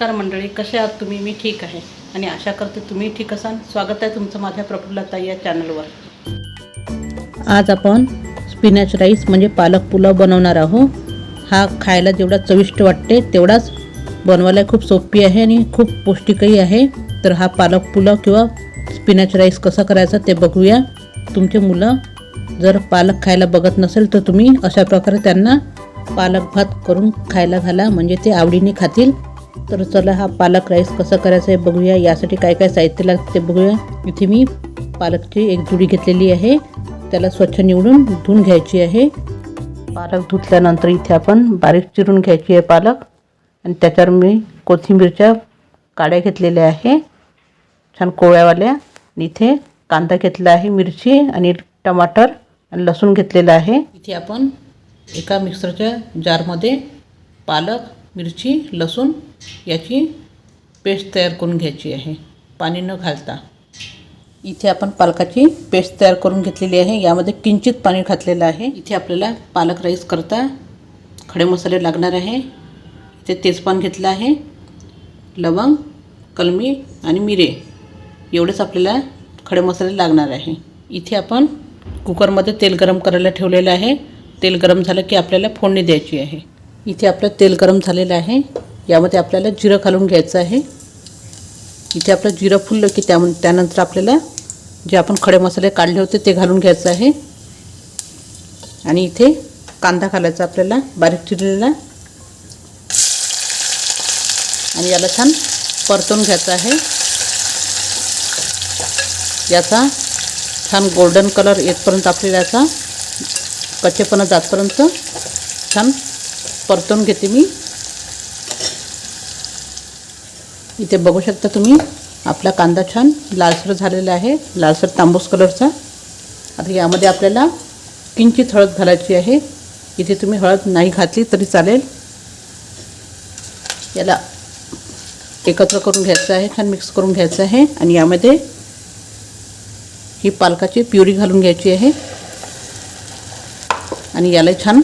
नमस्कार मंडळी, कसे आहात तुम्ही? मी ठीक आहे आणि आशा करते तुम्ही ठीक असाल. स्वागत आहे तुमचं माझ्या प्रफुल्लताई या चॅनलवर. आज आपण स्पिनॅच राईस म्हणजे पालक पुलाव बनवणार आहोत. हा खायला जेवढा चविष्ट वाटते तेवढाच बनवायला खूप सोपी आहे आणि खूप पौष्टिकही आहे. तर हा पालक पुलाव किंवा स्पिनॅच राईस कसा करायचा ते बघूया. तुमचे मुलं जर पालक खायला बघत नसेल तर तुम्ही अशा प्रकारे त्यांना पालक भात करून खायला घाला, म्हणजे ते आवडीने खातील. तर चला हा पालक राईस कसा करायचा आहे बघूया. यासाठी काय काय साहित्य लागते ते बघूया. इथे मी पालकची एक जुडी घेतलेली आहे. त्याला स्वच्छ निवडून धुवून घ्यायची आहे. पालक धुतल्यानंतर इथे आपण बारीक चिरून घ्यायची आहे पालक. आणि त्याच्यावर मी कोथिंबीरच्या काड्या घेतलेल्या आहे, छान कोवळ्यावाल्या. आणि इथे कांदा घेतला आहे, मिरची आणि टमाटर आणि लसूण घेतलेला आहे. इथे आपण एका मिक्सरच्या जारमध्ये पालक, मिरची, लसूण याची पेस्ट तयार करून घ्यायची आहे, पाणी न घालता. इथे आपण पालकाची पेस्ट तयार करून घेतलेली आहे. यामध्ये किंचित पाणी घातलेलं आहे. इथे आपल्याला पालक राईस करता खडे मसाले लागणार आहे. इथे तेजपान घेतलं आहे, लवंग, कलमी आणि मिरे एवढेच आपल्याला खडे मसाले लागणार आहे. इथे आपण कुकरमध्ये तेल गरम करायला ठेवलेलं आहे. तेल गरम झालं की आपल्याला फोडणी द्यायची आहे. इथे आपलं तेल गरम झालेलं आहे. यामध्ये आपल्याला जिरं घालून घ्यायचं आहे. इथे आपलं जिरं फुललं की त्यानंतर आपल्याला जे आपण खडे मसाले काढले होते ते घालून घ्यायचं आहे. आणि इथे कांदा घालायचा आपल्याला बारीक चिरलेला. आणि याला छान परतून घ्यायचं आहे. याचा छान गोल्डन कलर येतपर्यंत आपल्याला याचा कच्चेपणा जातपर्यंत छान परतून घेते मी. इथे बघू शकता तुम्ही आपला कांदा छान लालसर झालेला आहे, लालसर तांबूस कलरचा. आता यामध्ये आपल्याला किंचित हळद घालायची आहे. इथे तुम्ही हळद नाही घातली तरी चालेल. याला एकत्र करून घ्यायचं आहे, छान मिक्स करून घ्यायचं आहे. आणि यामध्ये ही पालकाची प्युरी घालून घ्यायची आहे. आणि याला छान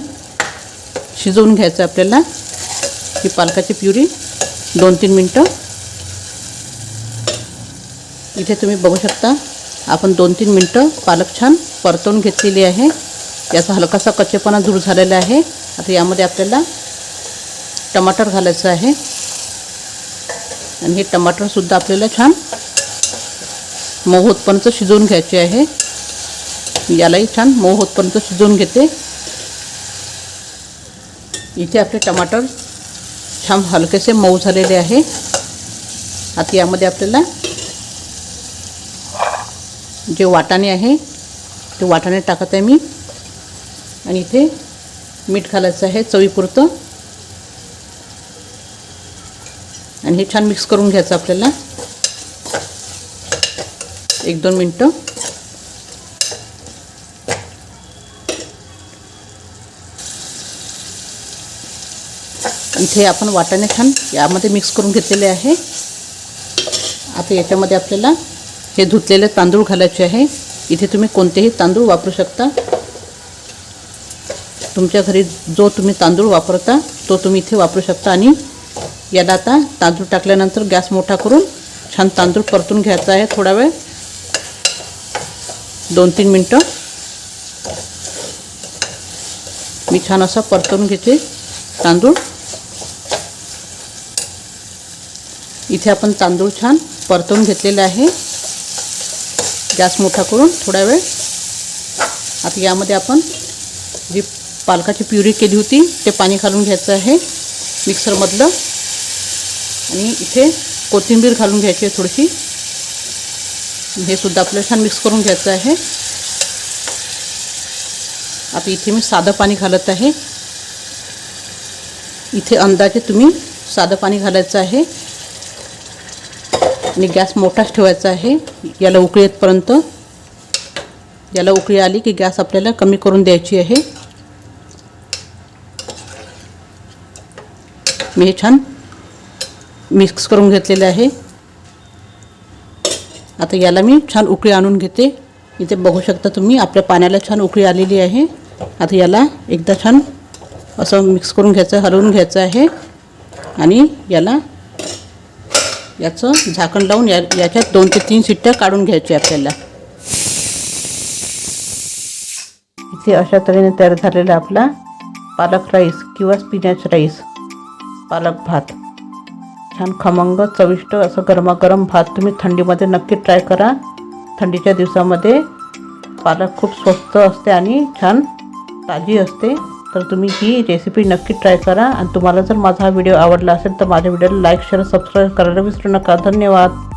शिजवून घ्यायचं आपल्याला ही पालकाची प्युरी 2-3 मिनटं. इथे तुम्ही बघू शकता आपण 2-3 मिनटं पालक छान परतवून घेतलेली आहे. याचा हलकासा कच्चेपणा दूर झालेला आहे. आता यामध्ये आपल्याला टमाटर घालायचं आहे. आणि हे टमाटरसुद्धा आपल्याला छान मऊ होतपर्यंत शिजवून घ्यायचे आहे. यालाही छान मऊ होतपर्यंत शिजवून घेते. इथे आपले टमाटर छान हलकेसे मऊ झालेले आहे. आता यामध्ये आपल्याला जे वाटाणे आहे ते वाटाणे टाकत आहे मी. आणि इथे मीठ घालायचं आहे चवीपुरतं. आणि हे छान मिक्स करून घ्यायचं आपल्याला 1-2 मिनटं. इथे आपण वाटाणे छान यामध्ये मिक्स करून घेतलेले आहे. आता याच्यामध्ये आपल्याला हे धुतलेले तांदूळ घालायचे आहे. इथे तुम्ही कोणतेही तांदूळ वापरू शकता. तुमच्या घरी जो तुम्ही तांदूळ वापरता तो तुम्ही इथे वापरू शकता. आणि याला आता तांदूळ टाकल्यानंतर गॅस मोठा करून छान तांदूळ परतून घ्यायचा आहे थोडा वेळ, 2-3 मिनटं. मी छान असं परतून घेते तांदूळ. इथे आपण तांदूळ छान परतून घेतलेले आहे गॅस मोठा करून थोडा वेळ. आता यामध्ये आपण जी पालकाची प्युरी केली होती ते पाणी घालून घ्यायचं आहे मिक्सरमधलं. आणि इथे कोथिंबीर घालून घ्यायची आहे थोडीशी. हे सुद्धा आपल्याला छान मिक्स करून घ्यायचं आहे. आता इथे मी साधं पाणी घालत आहे. इथे अंदाजे तुम्ही साधं पाणी घालायचं आहे. आणि गॅस मोठाच ठेवायचा आहे याला उकळी येतपर्यंत. याला उकळी आली की गॅस आपल्याला कमी करून द्यायची आहे. मी हे छान मिक्स करून घेतलेले आहे. आता याला मी छान उकळी आणून घेते. इथे बघू शकता तुम्ही आपल्या पाण्याला छान उकळी आलेली आहे. आता याला एकदा छान असं मिक्स करून घ्यायचं, हलवून घ्यायचं आहे. आणि याला याचं झाकण लावून याच्यात 2 ते 3 शिट्ट्या काढून घ्यायची आपल्याला. इथे अशा तऱ्हेने तयार झालेला आपला पालक राईस किंवा स्पिनॅच राईस, पालक भात. छान खमंग चविष्ट असं गरमागरम भात तुम्ही थंडीमध्ये नक्की ट्राय करा. थंडीच्या दिवसामध्ये पालक खूप स्वस्त असते आणि छान ताजी असते. तर तुम्ही ही रेसिपी नक्की ट्राय करा. आणि तुम्हाला जर माझा हा व्हिडिओ आवडला असेल तर माझ्या व्हिडिओला लाईक, शेअर, सबस्क्राईब करायला विसरू नका. धन्यवाद.